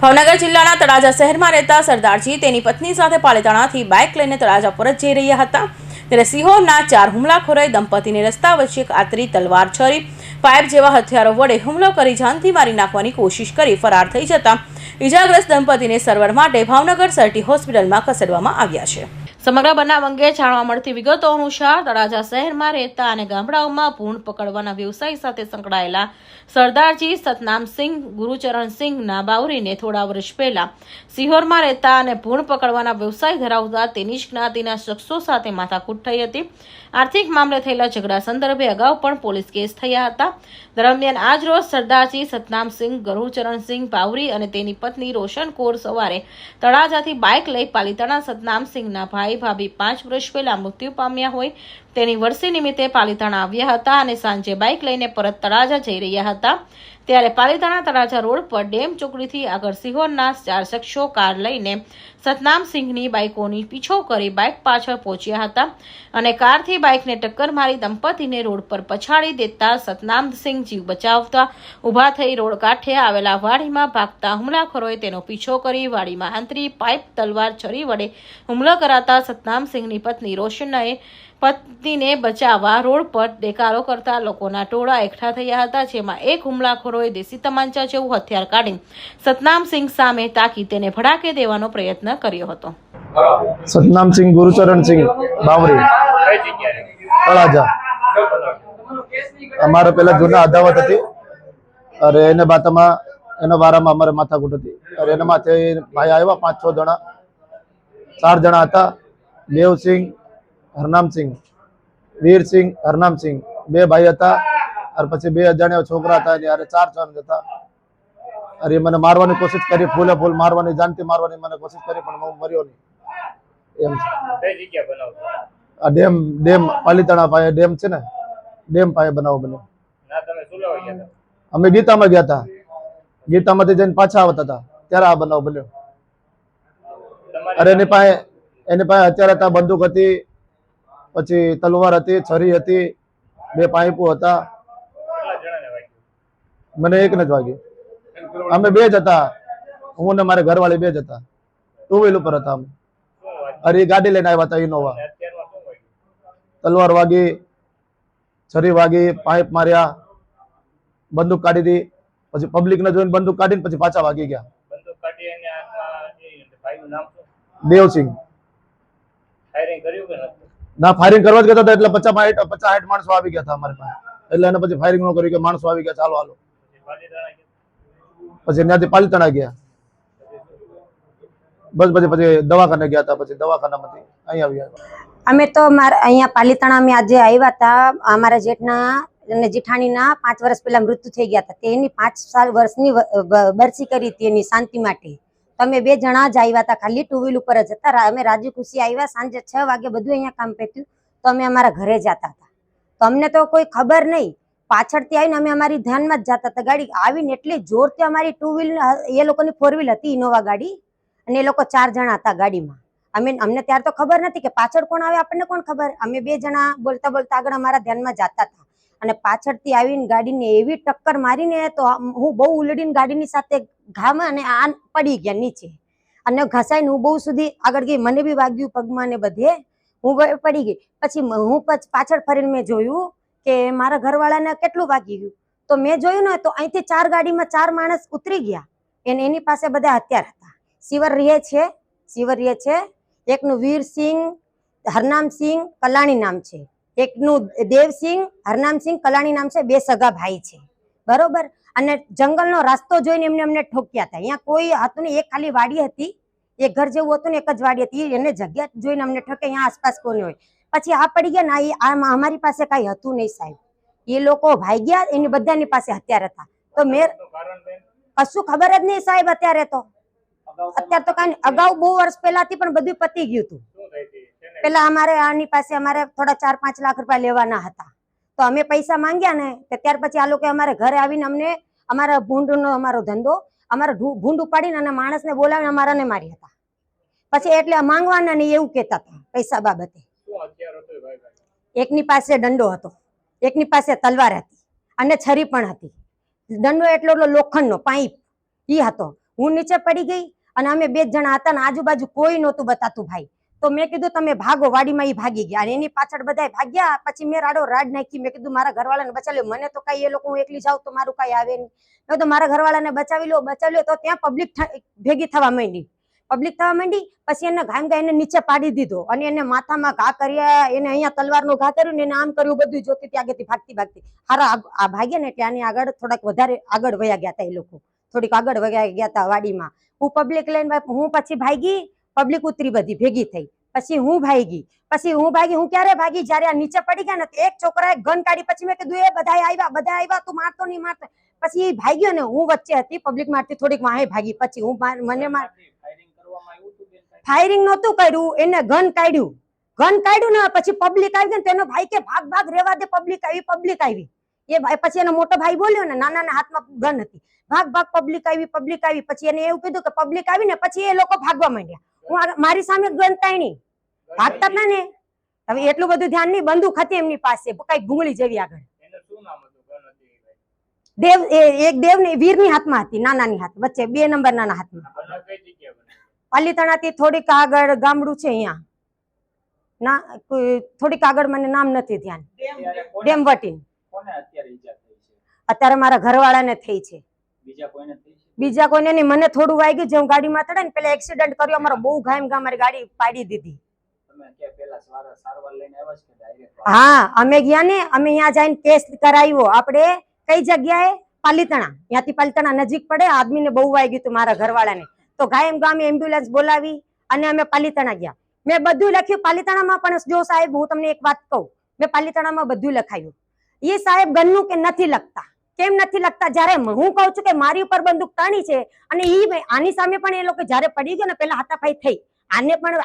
ભાવનગર જિલ્લાના તળાજા શહેરમાં રહેતા સરદારજી તેની પત્ની સાથે પાલિતાણાથી બાઇક લઈને તળાજા પરત જઈ રહ્યા હતા ત્યારે સિહોરના 4 હુમલાખોરોએ દંપતીને રસ્તા વચ્ચે કાતરી, તલવાર, છરી, પાઇપ જેવા હથિયારો વડે હુમલો કરી જાનથી મારી નાખવાની કોશિશ કરી ફરાર થઈ જતા ઇજાગ્રસ્ત દંપતીને સારવાર માટે ભાવનગર સર્ટી હોસ્પિટલમાં ખસેડવામાં આવ્યા છે। સમગ્ર બનાવ અંગે જાણવા મળતી વિગતો અનુસાર તળાજા શહેરમાં રહેતા અને ગામડાઓમાં ભૂંડ પકડવાના વ્યવસાય સાથે સંકળાયેલા સરદારજી સતનામસિંહ ગુરુચરણસિંહના બાવરીને થોડા વર્ષ પહેલા સિહોરમાં રહેતા અને ભૂંડ પકડવાના વ્યવસાય ધરાવતા તેની જ જ્ઞાતિના શખ્સો સાથે માથાકૂટ થઈ હતી। આર્થિક મામલે થયેલા ઝઘડા સંદર્ભે અગાઉ પણ પોલીસ કેસ થયા હતા। દરમિયાન આજ રોજ સરદારજી સતનામસિંહ ગુરુચરણસિંહ બાવરી અને તેની પત્ની રોશન કૌર સવારે તળાજાથી બાઇક લઈ પાલિતાણા સતનામસિંહના ભાઈ ભાભી 5 વર્ષ પહેલા મૃત્યુ પામ્યા હોય તેની વર્ષી નિમિત્તે પાલિતાણા આવ્યા હતા અને સાંજે બાઇક લઈને પરત તળાજા જઈ રહ્યા હતા ત્યારે પાલિતાણા તળાજા રોડ પર ડેમ ચોકડીથી આગળ સિહોરના 4 શખ્સો કાર લઈને સતનામસિંહની બાઇકોની પીછો કરી બાઇક પાછળ પહોંચ્યા હતા અને કારથી બાઇકને ટક્કર મારી દંપતીને રોડ પર પછાડી દેતા સતનામસિંહ જીવ બચાવતા ઊભા થઈ રોડ કાંઠે આવેલા વાડીમાં ભાગતા હુમલાખોરોએ તેનો પીછો કરી વાડીમાં આંતરી, પાઇપ, તલવાર, છરી વડે હુમલો કરાતા સતનામસિંહની પત્ની રોશનએ પત્નીને બચાવવા રોડ પર દેકારો કરતા લોકોના ટોળા એકઠા થયા હતા જેમાં એક હુમલાખોરોએ દેશી તમાચા જેવું હથિયાર કાઢી સતનામસિંહ સામે તાકી તેને ભડાકે દેવાનો પ્રયત્ન કર્યો હતો। સતનામસિંહ ગુરુચરણસિંહ બાવરી તળાજા અમારે પેલા જૂના અદાવત હતી અરે એને બાતમાં એના વારામાં અમારે માથાકૂટ હતી અરે એના માથે ભાઈ આવ્યા 5-6 જણા 4 જણા હતા। દેવસિંહ, હરનામસિંહ, વીરસિંહ, હરનામસિંહ 2 ભાઈ હતા અને પછી 2 અજાણ્યા છોકરા હતા અને 4 જણ હતા અરે મને મારવાની કોશિશ કરી, ફૂલે ફૂલ મારવાની, જાનથી મારવાની મને કોશિશ કરી પણ હું મર્યો નહીં એમ છે। ડેમ પાલિતાણા પાસે ડેમ છે ને, ડેમ પાસે બનાવો બન્યો। અમે ગીતામાં ગયા હતા, ગીતામાંથી જઈને પાછા આવતા હતા ત્યારે આ બનાવ બન્યો। અરે એની પાસે હથિયાર હતા, બંદૂક હતી, પછી તલવાર હતી, છરી હતી, 2 પાઇપો હતા। મને એકને જ વાગ્યું। અમે 2 જ હતા, હું ને મારે ઘરવાળી 2 જ હતા, 2 વ્હીલ ઉપર હતા અમે। અરે ગાડી લઈને આવ્યા હતા ઇનોવા। તલવાર વાગી, છરી વાગી, પાઇપ માર્યા, બંદૂક કાઢી હતી, પછી પબ્લિક ને જોઈને બંદૂક કાઢીને પછી પાછા વાગી ગયા। દેવસિંહ ના ફાયરિંગ કરવા જ ગયા હતા એટલે 50-60 માણસો આવી ગયા હતા અમારી પાસે એટલે એને પછી ફાયરિંગ ન કર્યું કે માણસો આવી ગયા ચાલો હાલો પછી ત્યાંથી પાલિતાણા ગયા બસ પછી દવાખાને ગયા હતા પછી દવાખાનામાંથી અહીં આવ્યા। અમે તો અહીંયા પાલિતાણા અમે આજે આવ્યા હતા અમારા જેઠના અને જેઠાણીના 5 વર્ષ પહેલા મૃત્યુ થઈ ગયા હતા તેની 5 વર્ષની બરસી કરી હતી એની શાંતિ માટે તમે 2 જણા જ આવ્યા હતા ખાલી 2 વ્હીલ ઉપર જ હતા અમે રાજી ખુશી આવ્યા સાંજે 6 વાગે બધું અહીંયા કામ પત્યું તો અમે અમારા ઘરે જતા હતા તો અમને તો કોઈ ખબર નહીં પાછળથી આવીને અમે અમારી ધ્યાનમાં જ જતા હતા ગાડી આવીને એટલી જોરથી અમારી 2 વ્હીલ એ લોકોની 4 વ્હીલ હતી ઇનોવા ગાડી અને એ લોકો 4 જણા હતા ગાડીમાં અમને ત્યારે તો ખબર નથી કે પાછળ કોણ આવે આપણને કોણ ખબર અમે 2 જણા બોલતા બોલતા આગળ અમારા ધ્યાનમાં જતા હતા અને પાછળથી આવીને ગાડીને એવી ટક્કર મારીને તો હું બહુ ઉલડીને ગાડીની સાથે ઘામાં અને આ પડી ગયા નીચે અને ઘસાઈને હું બહુ સુધી આગળ ગઈ મને બી વાગ્યું પગમાં ને બધે હું પડી ગઈ પછી હું પાછળ ફરીને મેં જોયું કે મારા ઘરવાળાને કેટલું વાગી ગયું તો મેં જોયું ને તો અહીંથી 4 ગાડીમાં 4 માણસ ઉતરી ગયા એની પાસે બધા હથિયાર હતા। શિવર રહે છે એકનું વીરસિંહ, હરનામસિંહ કલાણી નામ છે, એકનું દેવસિંહ, હરનામસિંહ કલાણી નામ છે, 2 સગા ભાઈ છે બરોબર અને જંગલનો રસ્તો જોઈને અમને ઠોક્યા હતા અહીંયા કોઈ હતું નહીં એક ખાલી વાડી હતી એક ઘર જેવું હતું ને એક જ વાડી હતી એને જગ્યા જોઈને અમને ઠોકે અહીંયા આસપાસ કોને હોય પછી આ પડી ગયા ને અમારી પાસે કઈ હતું નહીં સાહેબ એ લોકો ભાગ્યા એની બધાની પાસે હથિયાર હતા તો મેં કશું ખબર જ નહીં સાહેબ અત્યારે તો કઈ અગાઉ બહુ વર્ષ પહેલાથી પણ બધું પતી ગયું હતું પેલા અમારે આની પાસે અમારે થોડા 4-5 લાખ રૂપિયા લેવાના હતા તો અમે પૈસા માંગ્યા ને ત્યાર પછી આ લોકો અમારે ઘરે આવીને અમને અમારા ભૂંડનો અમારો ધંધો અમારો ભૂંડ ઉપાડીને અને માણસને બોલાવીને અમારાને મારી હતા પછી એટલે માંગવાના નહીં એવું કહેતા હતા પૈસા બાબતે। એકની પાસે દંડો હતો, એકની પાસે તલવાર હતી અને છરી પણ હતી। દંડો એટલો લોખંડનો પાઇપ ઈ હતો હું નીચે પડી ગઈ અને અમે 2 જણા હતા ને આજુબાજુ કોઈ નહોતું બતાતું ભાઈ. તો મેં કીધું તમે ભાગો, વાડીમાં ઈ ભાગી ગયા અને એની પાછળ બધાય ભાગ્યા. પછી મેં રાડ નાખી. મેં કીધું મારા ઘરવાળાને બચાવી લો, મને તો કઈ એ લોકો હું એકલી જાઉં તો મારું કઈ આવે નહીં. મેં તો મારા ઘરવાળાને બચાવી લો. તો ત્યાં પબ્લિક ભેગી થવા માંડી. પછી એને ઘામ એને નીચે પાડી દીધો અને એને માથામાં ઘા કર્યા, એને અહીંયા તલવારનો ઘા કર્યું ને એને આમ કર્યું, બધું જોતી ત્યાં આગળથી ભાગતી હારા આ ભાગ્યા ને ત્યાંની આગળ થોડાક વધારે આગળ વયા ગયા હતા. એ લોકો થોડીક આગળ વયા ગયા હતા વાડીમાં. હું પબ્લિક લઈને હું પછી ભાગી. પબ્લિક ઉતરી બધી ભેગી થઈ. પછી હું ભાગી. હું ક્યારે ભાગી? જયારે આ નીચે પડી ગયા ને તો એક છોકરાએ ગન કાઢી. પછી મેં કીધું એ બધા આવ્યા, તું મારતો નહીં મારતો. પછી એ ભાગ્યો ને હું વચ્ચે હતી, પબ્લિક મારતી થોડીક વાહે ભાગી. પછી હું મને ફાયરિંગ નહોતું કર્યું, એને ગન કાઢ્યું ને પછી પબ્લિક આવી ગઈ. તેનો ભાઈ કે ભાગ રેવા દે, પબ્લિક આવી. એ ભાઈ પછી એનો મોટો ભાઈ બોલ્યો ને, નાના હાથમાં ગન હતી, ભાગ પબ્લિક આવી. પછી એને એવું કીધું કે પબ્લિક આવી ને પછી એ લોકો ભાગવા માંડ્યા. મારી સામે ગન તાણી ભાગતા હતા ને. હવે એટલું બધું ધ્યાન નહીં, બંદૂક હતી એમની પાસે કઈક ભૂંગળી જેવી આગળ. દેવ ને વીરની હાથમાં હતી, નાનાની હાથ વચ્ચે 2 નંબર નાના હાથમાં. પાલીતાણાથી થોડીક આગળ ગામડું છે અહીંયા ના, થોડીક આગળ મને નામ નથી ધ્યાન. ડેમવટીન. અત્યારે મારા ઘરવાળાને થઈ છે, બીજા કોઈને નહીં. મને થોડું વાગ્યું, જે હું ગાડીમાં ચડે ને પેલા એક્સિડન્ટ કર્યો અમારો, બહુ ઘામ મારી ગાડી પાડી દીધી. હા અમે ગયા ને, અમે અહીંયા જઈને કેસ કરાવ્યો. આપણે કઈ જગ્યાએ? પાલીતાણા. ત્યાંથી પાલીતાણા નજીક પડે. આદમીને બહુ વાગ્યું હતું મારા ઘરવાળાને. તો ગામે એમ્બ્યુલન્સ બોલાવી અને અમે પાલીતાણા ગયા. મેં બધું લખ્યું પાલીતાણામાં. પણ જો સાહેબ હું તમને એક વાત કહું, મેં પાલીતાણામાં બધું લખાયું. એ સાહેબ ગનનું કે નથી લખતા. કેમ નથી લખતા? જયારે હું કહું છું કે મારી ઉપર બંદૂક તાણી છે અને આની સામે પણ એ લોકો જયારે પડી ગયો ને પેલા હાથાપાઈ થઈ, આને પણ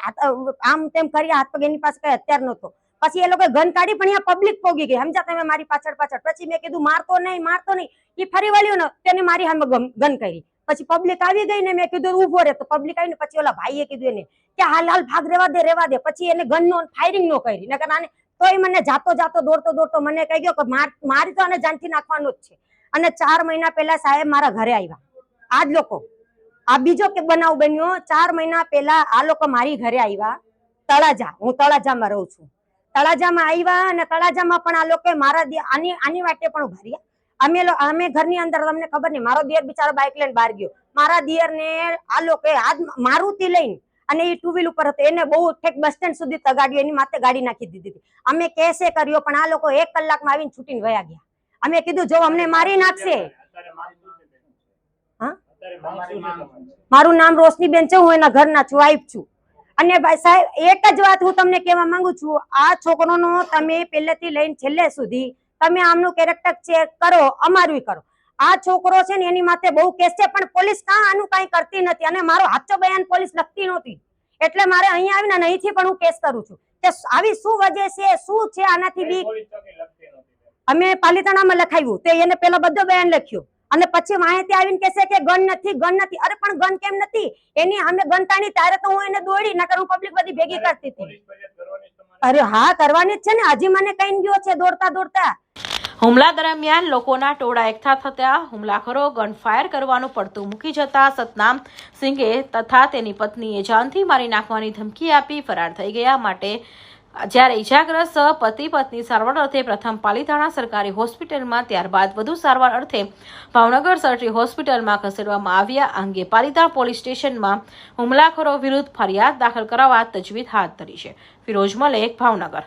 આમ તેમ કર્યા, હાથ પગ એની પાસે કઈ હથિયાર નહોતો. પછી એ લોકો ગન કાઢી પણ અહીંયા પબ્લિક પોગી ગઈ. સમજા તમે મારી પાછળ. પછી મેં કીધું મારતો નહીં. એ ફરી વળ્યો ને તેને મારી સામે ગન કરી. પછી પબ્લિક આવી ગઈ ને મેં કીધું ઉભો રહે. તો પબ્લિક આવીને પછી ઓલા ભાઈએ કીધું એને કે હાલ ભાગ રેવા દે. પછી એને ગન નો ફાયરિંગ નો કરી નકર આને તોય મને જાતો દોડતો મને કહી ગયો કે મારી તો આને જાનથી નાખવાનું જ છે. અને 4 મહિના પહેલા સાહેબ મારા ઘરે આવ્યા. આ જ લોકો, આ બીજો કે બનાવ બન્યો. 4 મહિના પહેલા આ લોકો મારી ઘરે આવ્યા. તળાજા, હું તળાજામાં રહું છું. તળાજામાં આવ્યા અને તળાજામાં પણ આ લોકો મારા આની વાટે પણ ઉભા રહ્યા. અમે ઘરની અંદર, તમને ખબર નહીં, મારો દિયર બિચારો બાઇક લઈને બહાર ગયો. મારા દિયર ને આ લોકો મારુતિ લઈને અને એ 2 વ્હીલ ઉપર હતો, એને બહુ ઠેક બસ સ્ટેન્ડ સુધી તગાડ્યો. એની માથે ગાડી નાખી દીધી. અમે કેસે કર્યો પણ આ લોકો 1 કલાકમાં આવીને છૂટીને વયા ગયા. અમે કીધું જો અમને મારી નાખશે. મારું નામ રોશનીબેન છે, હું એના ઘરના છું, વાઇફ છું. અને ભાઈ સાહેબ એક જ વાત હું તમને કહેવા માંગુ છું, આ છોકરોનો તમે પહેલેથી લઈને છેલ્લે સુધી તમે આમનું કેરેક્ટર ચેક કરો, અમારું કરો. આ છોકરો છે ને એની માથે બહુ કેસ છે પણ પોલીસ આનું કઈ કરતી નથી. અને મારો સાચો બયાન પોલીસ લખતી નહોતી, એટલે મારે અહીંયા આવીને અહીંથી પણ હું કેસ કરું છું કે આવી શું વજહ છે, શું છે આનાથી બી. અમે પાલીતાણામાં લખાવ્યું તે એને પેલા બધો બયાન લખ્યો અને પછી માહિતી આવીને કહેશે કે ગન નથી. અરે પણ ગન કેમ નથી? એની અમે ગન તાણી ત્યારે તો હું એને દોડી, નકર હું પબ્લિક બધી ભેગી કરતી હતી. અરે હા કરવાની જ છે ને. હજી મને કઈ ગયો છે દોડતા. હુમલા દરમિયાન લોકોના ટોળા એકઠા થતા હુમલાખોરો ગન ફાયર કરવાનું પડતું મૂકી જતા સતનામ સિંઘે તથા તેની પત્નીએ જાનથી મારી નાખવાની ધમકી આપી ફરાર થઈ ગયા. માટે જ્યારે ઇજાગ્રસ્ત પતિ પત્ની સારવાર અર્થે પ્રથમ પાલીતાણા સરકારી હોસ્પિટલમાં, ત્યારબાદ વધુ સારવાર અર્થે ભાવનગર સરટી હોસ્પિટલમાં ખસેડવામાં આવ્યા. આ અંગે પાલીતાણા પોલીસ સ્ટેશનમાં હુમલાખોરો વિરુદ્ધ ફરિયાદ દાખલ કરાવવા તજવીજ હાથ ધરી છે. ફિરોજ મલેક, ભાવનગર.